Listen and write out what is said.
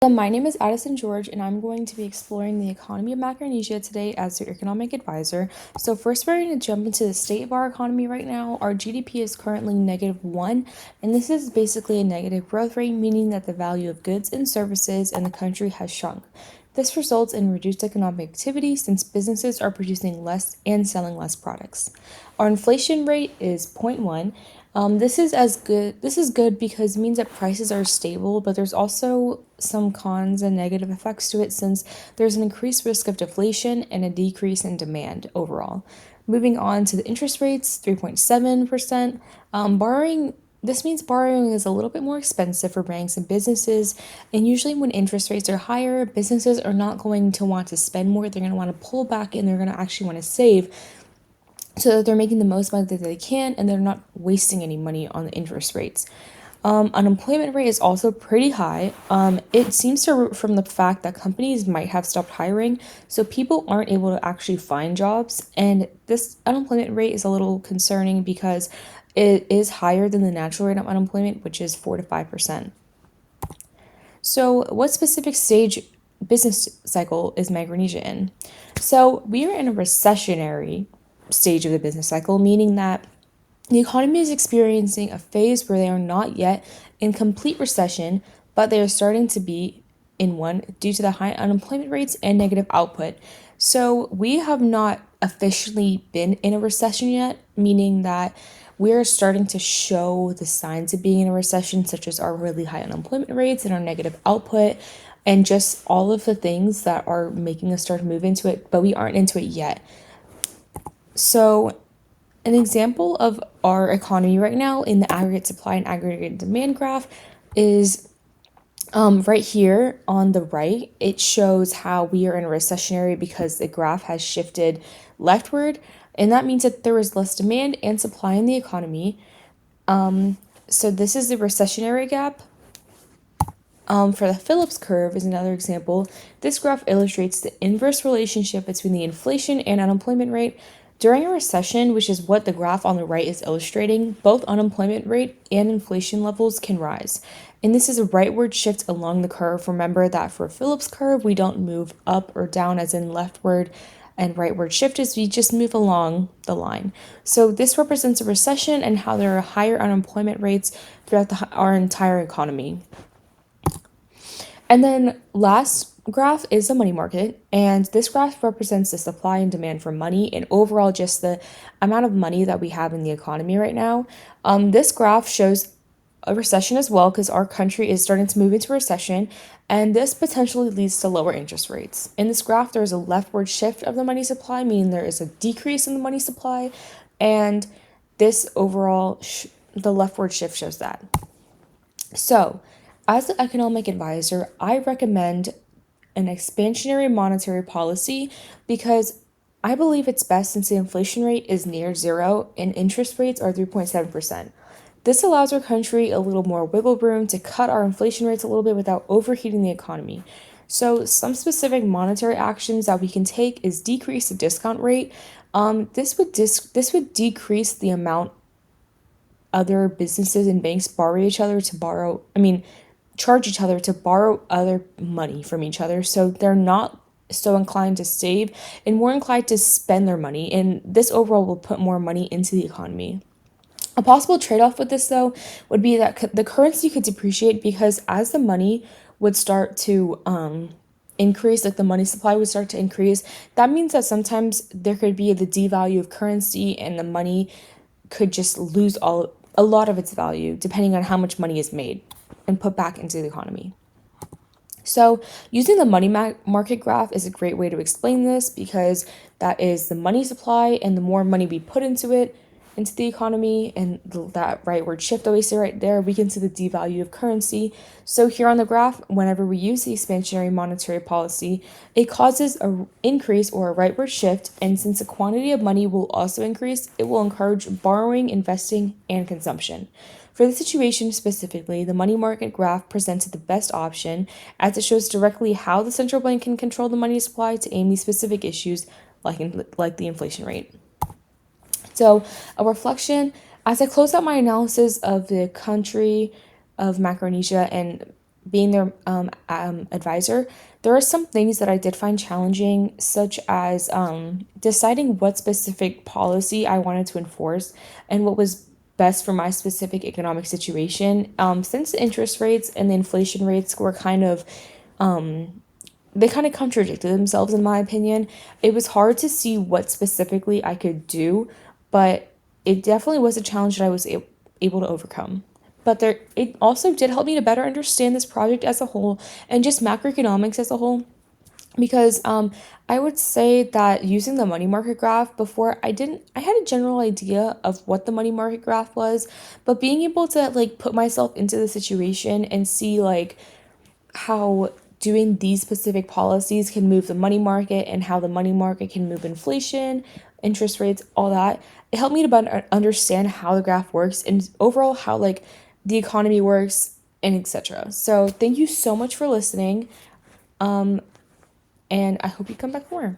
My name is Addison George, and I'm going to be exploring the economy of Macronesia today as your economic advisor. So, first, we're going to jump into the state of our economy right now. Our GDP is currently -1, and this is basically a negative growth rate, meaning that the value of goods and services in the country has shrunk. This results in reduced economic activity since businesses are producing less and selling less products. Our inflation rate is 0.1. This is good because it means that prices are stable, but there's also some cons and negative effects to it since there's an increased risk of deflation and a decrease in demand overall. Moving on to the interest rates, 3.7%. Borrowing This means borrowing is a little bit more expensive for banks and businesses, and usually when interest rates are higher, businesses are not going to want to spend more. They're going to want to pull back and they're going to actually want to save so that they're making the most money that they can and they're not wasting any money on the interest rates. Unemployment rate is also pretty high. It seems to root from the fact that companies might have stopped hiring, so people aren't able to actually find jobs. And this unemployment rate is a little concerning because it is higher than the natural rate of unemployment, which is 4 to 5%. So, what specific stage business cycle is Micronesia in? So, we are in a recessionary stage of the business cycle, meaning that the economy is experiencing a phase where they are not yet in complete recession, but they are starting to be in one due to the high unemployment rates and negative output. So we have not officially been in a recession yet, meaning that we're starting to show the signs of being in a recession, such as our really high unemployment rates and our negative output, and just all of the things that are making us start to move into it, but we aren't into it yet. So, an example of our economy right now in the aggregate supply and aggregate demand graph is right here on the right. It shows how we are in a recessionary because the graph has shifted leftward, and that means that there is less demand and supply in the economy. So this is the recessionary gap. For the Phillips curve is another example. This graph illustrates the inverse relationship between the inflation and unemployment rate. During a recession, which is what the graph on the right is illustrating, both unemployment rate and inflation levels can rise. And this is a rightward shift along the curve. Remember that for Phillips curve, we don't move up or down as in leftward and rightward shift is we just move along the line. So this represents a recession and how there are higher unemployment rates throughout our entire economy. And then last graph is the money market, and this graph represents the supply and demand for money and overall just the amount of money that we have in the economy right now. This graph shows a recession as well because our country is starting to move into recession, and this potentially leads to lower interest rates. In this graph, there is a leftward shift of the money supply, meaning there is a decrease in the money supply, and this overall, the leftward shift shows that. So, as the economic advisor, I recommend an expansionary monetary policy because I believe it's best since the inflation rate is near zero and interest rates are 3.7%. This allows our country a little more wiggle room to cut our inflation rates a little bit without overheating the economy. So, some specific monetary actions that we can take is decrease the discount rate. This would decrease the amount other businesses and banks charge each other to borrow other money from each other. So they're not so inclined to save and more inclined to spend their money. And this overall will put more money into the economy. A possible trade off with this, though, would be that the currency could depreciate because as the money would start to increase, like the money supply would start to increase, that means that sometimes there could be the devalue of currency and the money could just lose a lot of its value depending on how much money is made and put back into the economy. So, using the money market graph is a great way to explain this because that is the money supply, and the more money we put into it, into the economy, and that rightward shift that we see right there, we can see the devalue of currency. So, here on the graph, whenever we use the expansionary monetary policy, it causes an increase or a rightward shift, and since the quantity of money will also increase, it will encourage borrowing, investing, and consumption. For this situation specifically, the money market graph presented the best option as it shows directly how the central bank can control the money supply to aim these specific issues like the inflation rate. So, a reflection as I close out my analysis of the country of Macronesia and being their advisor, there are some things that I did find challenging, such as deciding what specific policy I wanted to enforce and what was best for my specific economic situation. Since the interest rates and the inflation rates were they kind of contradicted themselves, in my opinion. It was hard to see what specifically I could do, but it definitely was a challenge that I was able to overcome. But it also did help me to better understand this project as a whole and just macroeconomics as a whole. Because I would say that using the money market graph before, I had a general idea of what the money market graph was, but being able to like put myself into the situation and see like how doing these specific policies can move the money market and how the money market can move inflation, interest rates, all that. It helped me to better understand how the graph works and overall how like the economy works and etc. So thank you so much for listening. And I hope you come back more.